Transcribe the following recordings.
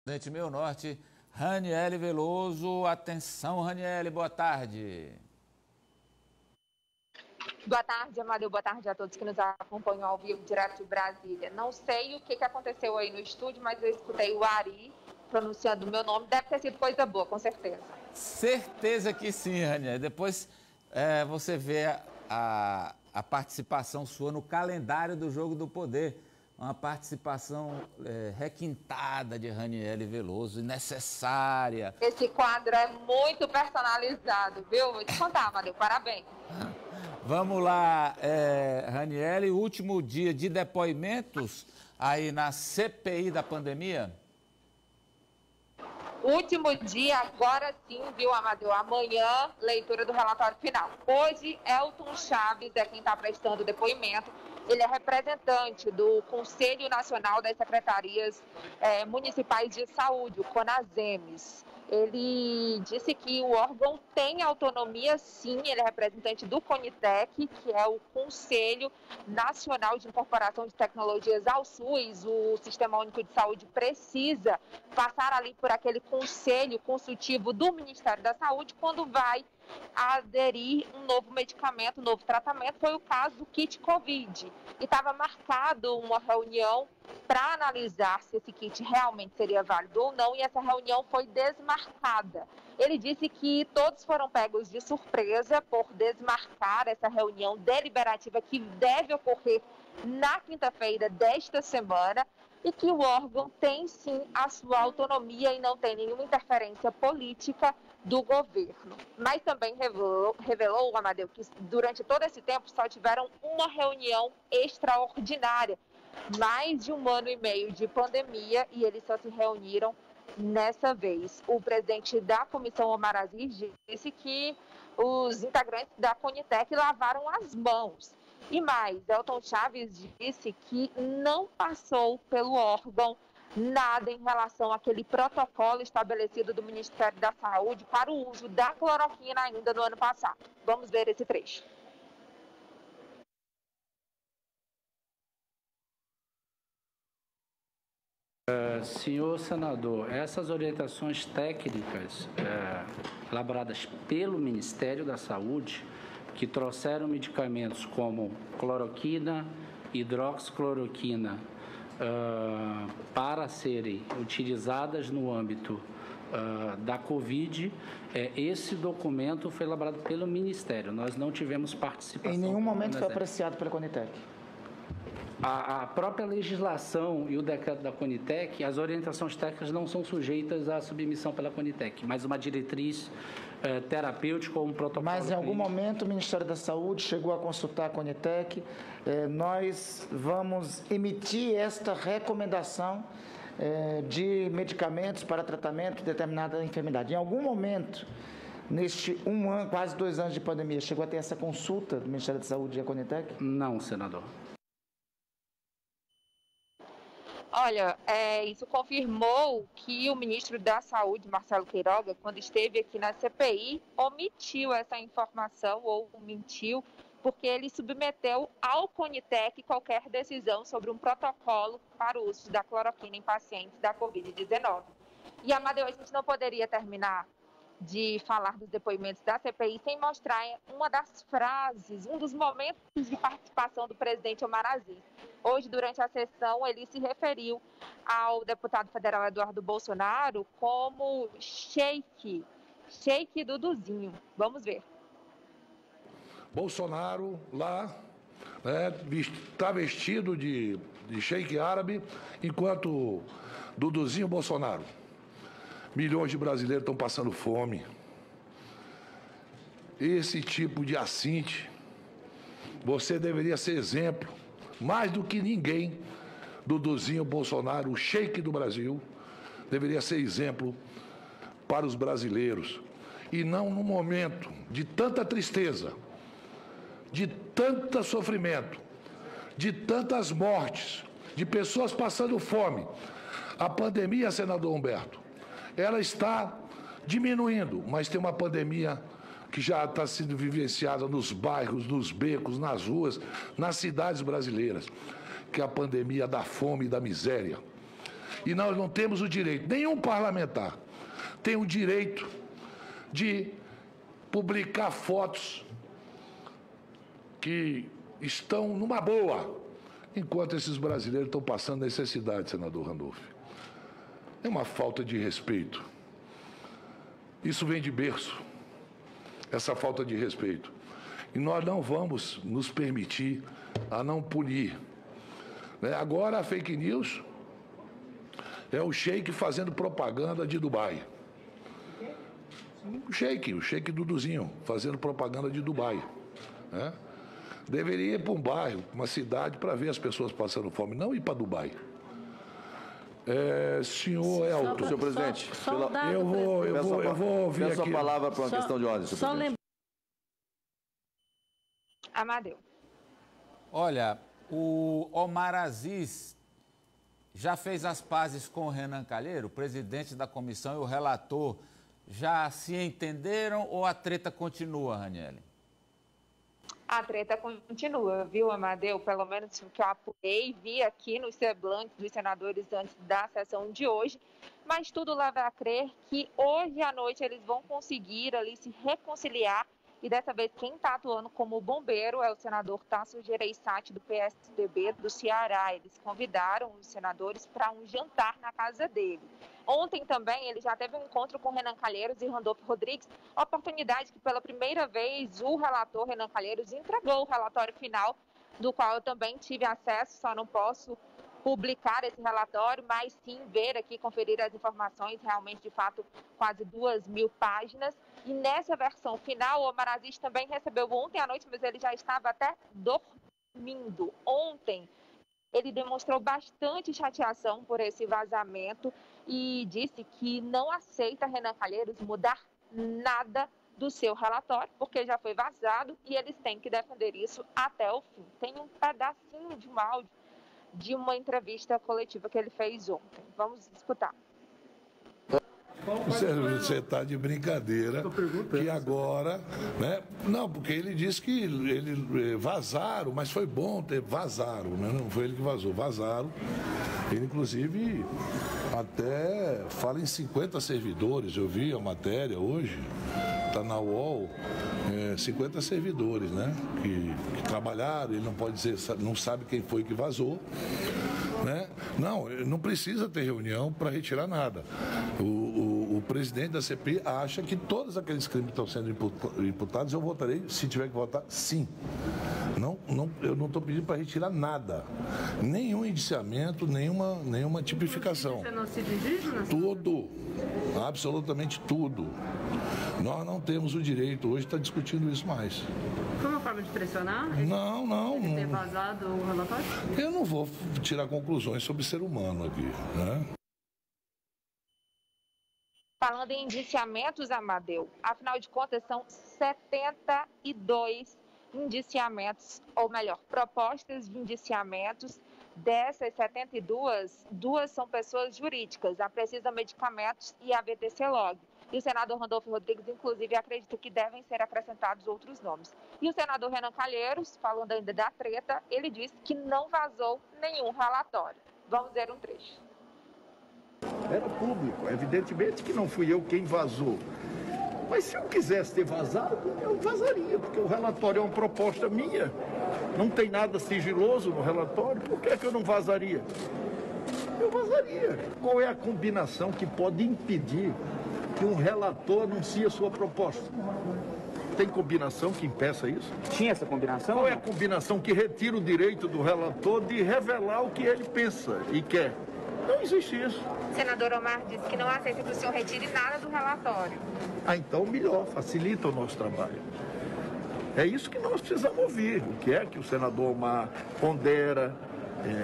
Presidente Meu Norte, Raniele Veloso. Atenção, Raniele, boa tarde. Boa tarde, Amadeu. Boa tarde a todos que nos acompanham ao vivo, direto de Brasília. Não sei o que aconteceu aí no estúdio, mas eu escutei o Ari pronunciando o meu nome. Deve ter sido coisa boa, com certeza. Certeza que sim, Raniele. Depois você vê a participação sua no calendário do Jogo do Poder. Uma participação requintada de Raniele Veloso, necessária. Esse quadro é muito personalizado, viu? Vou te contar, Amadeu. Parabéns. Vamos lá, Raniele, último dia de depoimentos aí na CPI da pandemia? Último dia, agora sim, viu, Amadeu? Amanhã, leitura do relatório final. Hoje, Elton Chaves é quem está prestando depoimento. Ele é representante do Conselho Nacional das Secretarias Municipais de Saúde, o CONASEMES. Ele disse que o órgão tem autonomia, sim. Ele é representante do CONITEC, que é o Conselho Nacional de Incorporação de Tecnologias ao SUS. O Sistema Único de Saúde precisa passar ali por aquele conselho consultivo do Ministério da Saúde quando vai aderir um novo medicamento, um novo tratamento. Foi o caso do kit Covid. E estava marcado uma reunião para analisar se esse kit realmente seria válido ou não, e essa reunião foi desmarcada. Ele disse que todos foram pegos de surpresa por desmarcar essa reunião deliberativa que deve ocorrer na quinta-feira desta semana, e que o órgão tem sim a sua autonomia e não tem nenhuma interferência política do governo. Mas também revelou, Amadeu, que durante todo esse tempo só tiveram uma reunião extraordinária. Mais de 1 ano e meio de pandemia e eles só se reuniram nessa vez. O presidente da comissão, Omar Aziz, disse que os integrantes da CONITEC lavaram as mãos. E mais, Elton Chaves disse que não passou pelo órgão nada em relação àquele protocolo estabelecido do Ministério da Saúde para o uso da cloroquina ainda no ano passado. Vamos ver esse trecho. Senhor senador, essas orientações técnicas elaboradas pelo Ministério da Saúde, que trouxeram medicamentos como cloroquina, hidroxicloroquina, para serem utilizadas no âmbito da Covid, esse documento foi elaborado pelo Ministério. Nós não tivemos participação. Em nenhum momento foi apreciado pela CONITEC. A própria legislação e o decreto da CONITEC, as orientações técnicas não são sujeitas à submissão pela CONITEC, mas uma diretriz terapêutica ou um protocolo. Mas em algum momento o Ministério da Saúde chegou a consultar a CONITEC. Nós vamos emitir esta recomendação de medicamentos para tratamento de determinada enfermidade. Em algum momento, neste 1 ano, quase 2 anos de pandemia, chegou a ter essa consulta do Ministério da Saúde e a CONITEC? Não, senador. Olha, isso confirmou que o ministro da Saúde, Marcelo Queiroga, quando esteve aqui na CPI, omitiu essa informação ou mentiu, porque ele submeteu ao CONITEC qualquer decisão sobre um protocolo para o uso da cloroquina em pacientes da Covid-19. E, Amadeu, a gente não poderia terminar de falar dos depoimentos da CPI sem mostrar uma das frases, um dos momentos de participação do presidente Omar Aziz. Hoje, durante a sessão, ele se referiu ao deputado federal Eduardo Bolsonaro como Sheik Duduzinho. Vamos ver. Bolsonaro lá está vestido de sheik árabe, enquanto Duduzinho Bolsonaro. Milhões de brasileiros estão passando fome. Esse tipo de assinte, você deveria ser exemplo, mais do que ninguém, Duduzinho Bolsonaro, o sheik do Brasil, deveria ser exemplo para os brasileiros. E não num momento de tanta tristeza, de tanto sofrimento, de tantas mortes, de pessoas passando fome. A pandemia, senador Humberto, ela está diminuindo, mas tem uma pandemia que já está sendo vivenciada nos bairros, nos becos, nas ruas, nas cidades brasileiras, que é a pandemia da fome e da miséria. E nós não temos o direito, nenhum parlamentar tem o direito de publicar fotos que estão numa boa, enquanto esses brasileiros estão passando necessidade, senador Randolph. É uma falta de respeito. Isso vem de berço, essa falta de respeito. E nós não vamos nos permitir a não punir. Agora a fake news é o sheik fazendo propaganda de Dubai. O sheik Duduzinho, fazendo propaganda de Dubai. Né? Deveria ir para um bairro, uma cidade, para ver as pessoas passando fome, não ir para Dubai. Senhor Elton. Senhor presidente, eu vou ouvir aqui. Peço a palavra para uma questão de ordem, senhor presidente. Amadeu. Olha, o Omar Aziz já fez as pazes com o Renan Calheiro, o presidente da comissão, e o relator. Já se entenderam ou a treta continua, Raniele? A treta continua, viu, Amadeu? Pelo menos o que eu apurei, vi aqui nos semblantes dos senadores antes da sessão de hoje. Mas tudo leva a crer que hoje à noite eles vão conseguir ali se reconciliar. E dessa vez quem está atuando como bombeiro é o senador Tasso Gereissati, do PSDB do Ceará. Eles convidaram os senadores para um jantar na casa dele. Ontem também ele já teve um encontro com Renan Calheiros e Randolph Rodrigues, oportunidade que pela primeira vez o relator Renan Calheiros entregou o relatório final, do qual eu também tive acesso, só não posso publicar esse relatório, mas sim ver aqui, conferir as informações, realmente, de fato, quase 2.000 páginas. E nessa versão final, o Omar Aziz também recebeu ontem à noite, mas ele já estava até dormindo. Ontem, ele demonstrou bastante chateação por esse vazamento e disse que não aceita Renan Calheiros mudar nada do seu relatório, porque já foi vazado e eles têm que defender isso até o fim. Tem um pedacinho de um áudio de uma entrevista coletiva que ele fez ontem. Vamos escutar. Você está de brincadeira que agora, né? Não, porque ele disse que ele vazaram, mas foi bom ter vazaram, né? Não foi ele que vazou, vazaram. Ele, inclusive, até fala em 50 servidores. Eu vi a matéria hoje, está na UOL, 50 servidores, né? Que trabalharam, ele não pode dizer, não sabe quem foi que vazou. Né? Não precisa ter reunião para retirar nada. O presidente da CPI acha que todos aqueles crimes que estão sendo imputados, eu votarei, se tiver que votar, sim. Eu não estou pedindo para retirar nada. Nenhum indiciamento, nenhuma tipificação. Genocídio indígena? Tudo. Absolutamente tudo. Nós não temos o direito hoje de estar discutindo isso mais. Foi uma forma de pressionar? Não. Ele ter vazado o relatório? Eu não vou tirar conclusões sobre ser humano aqui, né? Falando em indiciamentos, Amadeu, afinal de contas são 72 indiciamentos, ou melhor, propostas de indiciamentos. Dessas 72, 2 são pessoas jurídicas, a Precisa Medicamentos e a VTC Log. E o senador Randolph Rodrigues, inclusive, acredita que devem ser acrescentados outros nomes. E o senador Renan Calheiros, falando ainda da treta, ele disse que não vazou nenhum relatório. Vamos ver um trecho. Era público, evidentemente que não fui eu quem vazou. Mas se eu quisesse ter vazado, eu vazaria, porque o relatório é uma proposta minha. Não tem nada sigiloso no relatório, por que é que eu não vazaria? Eu vazaria. Qual é a combinação que pode impedir que um relator anuncie a sua proposta? Tem combinação que impeça isso? Tinha essa combinação? Qual é a combinação que retira o direito do relator de revelar o que ele pensa e quer? Não existe isso. O senador Omar disse que não aceita que o senhor retire nada do relatório. Então melhor, facilita o nosso trabalho. É isso que nós precisamos ouvir. O que é que o senador Omar pondera?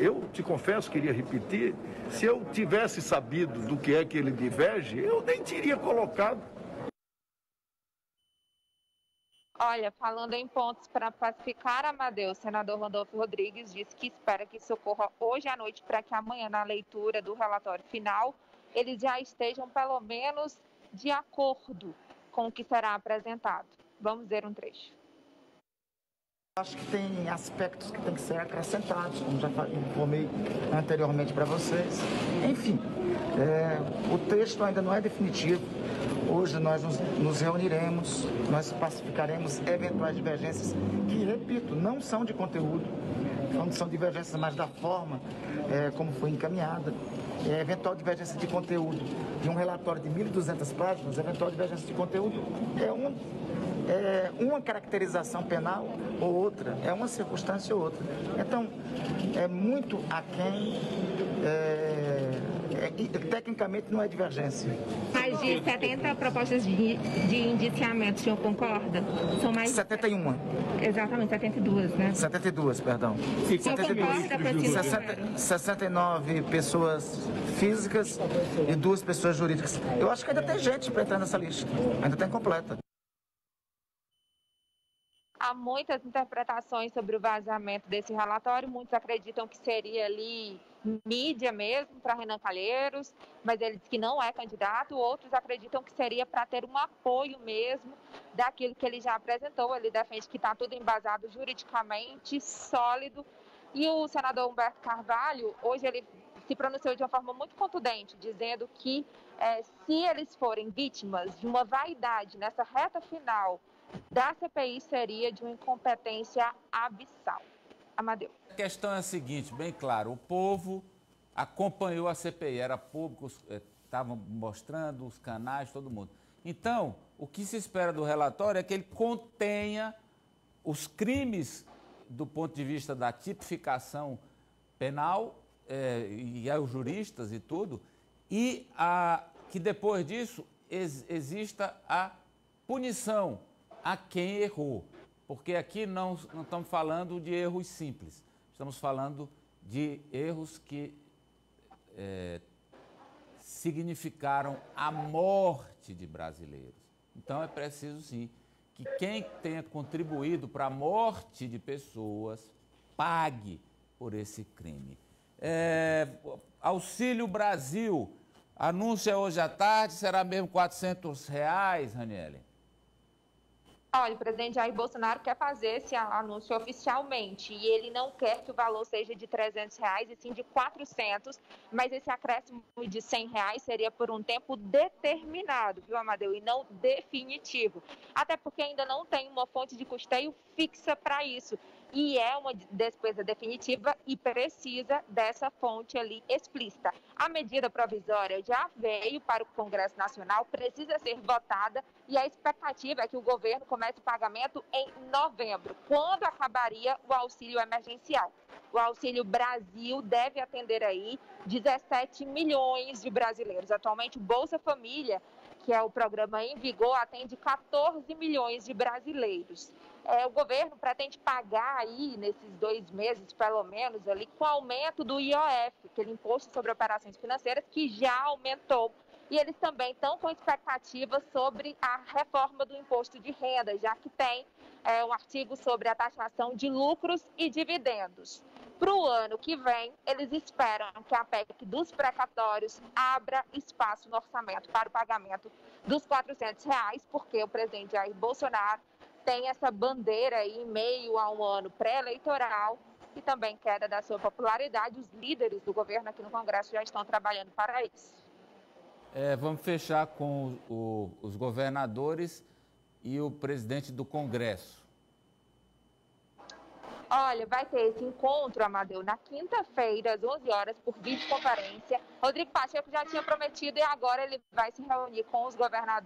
Eu te confesso, queria repetir, se eu tivesse sabido do que é que ele diverge, eu nem teria colocado. Olha, falando em pontos para pacificar, Amadeu, o senador Randolph Rodrigues disse que espera que isso ocorra hoje à noite para que amanhã, na leitura do relatório final, eles já estejam pelo menos de acordo com o que será apresentado. Vamos ver um trecho. Acho que tem aspectos que têm que ser acrescentados, como já informei anteriormente para vocês. Enfim, o texto ainda não é definitivo. Hoje nós nos reuniremos, nós pacificaremos eventuais divergências que, repito, não são de conteúdo, são divergências mais da forma como foi encaminhada. Eventual divergência de conteúdo de um relatório de 1.200 páginas, eventual divergência de conteúdo é uma caracterização penal ou outra, é uma circunstância ou outra. Então, é muito aquém, tecnicamente não é divergência. Mais de 70 propostas de indiciamento, o senhor concorda? São mais 71. Exatamente, 72, né? 72, perdão. O senhor concorda com esse número? 69 pessoas físicas e 2 pessoas jurídicas. Eu acho que ainda tem gente para entrar nessa lista, ainda está incompleta. Há muitas interpretações sobre o vazamento desse relatório. Muitos acreditam que seria ali mídia mesmo para Renan Calheiros, mas ele diz que não é candidato. Outros acreditam que seria para ter um apoio mesmo daquilo que ele já apresentou. Ele defende que está tudo embasado juridicamente, sólido. E o senador Humberto Carvalho, hoje ele se pronunciou de uma forma muito contundente, dizendo que se eles forem vítimas de uma vaidade nessa reta final da CPI, seria de uma incompetência abissal. Amadeu. A questão é a seguinte, bem claro, o povo acompanhou a CPI, era público, estavam mostrando os canais, todo mundo. Então, o que se espera do relatório é que ele contenha os crimes do ponto de vista da tipificação penal, e aos juristas e tudo, e que depois disso exista a punição a quem errou, porque aqui não estamos falando de erros simples, estamos falando de erros que significaram a morte de brasileiros. Então é preciso sim que quem tenha contribuído para a morte de pessoas pague por esse crime. Auxílio Brasil, anúncio hoje à tarde, será mesmo R$400, Raniele? Olha, o presidente Jair Bolsonaro quer fazer esse anúncio oficialmente e ele não quer que o valor seja de R$300 e sim de 400, mas esse acréscimo de R$100 seria por um tempo determinado, viu, Amadeu, e não definitivo. Até porque ainda não tem uma fonte de custeio fixa para isso. E é uma despesa definitiva e precisa dessa fonte ali explícita. A medida provisória já veio para o Congresso Nacional, precisa ser votada e a expectativa é que o governo comece o pagamento em novembro, quando acabaria o auxílio emergencial. O Auxílio Brasil deve atender aí 17 milhões de brasileiros. Atualmente, o Bolsa Família, que é o programa em vigor, atende 14 milhões de brasileiros. O governo pretende pagar aí, nesses 2 meses, pelo menos, ali, com o aumento do IOF, aquele Imposto sobre Operações Financeiras, que já aumentou. E eles também estão com expectativa sobre a reforma do imposto de renda, já que tem um artigo sobre a taxação de lucros e dividendos. Para o ano que vem, eles esperam que a PEC dos precatórios abra espaço no orçamento para o pagamento dos R$400, porque o presidente Jair Bolsonaro tem essa bandeira aí em meio a um ano pré-eleitoral e também queda da sua popularidade. Os líderes do governo aqui no Congresso já estão trabalhando para isso. Vamos fechar com os governadores e o presidente do Congresso. Olha, vai ter esse encontro, Amadeu, na quinta-feira, às 11 horas, por videoconferência. Rodrigo Pacheco já tinha prometido e agora ele vai se reunir com os governadores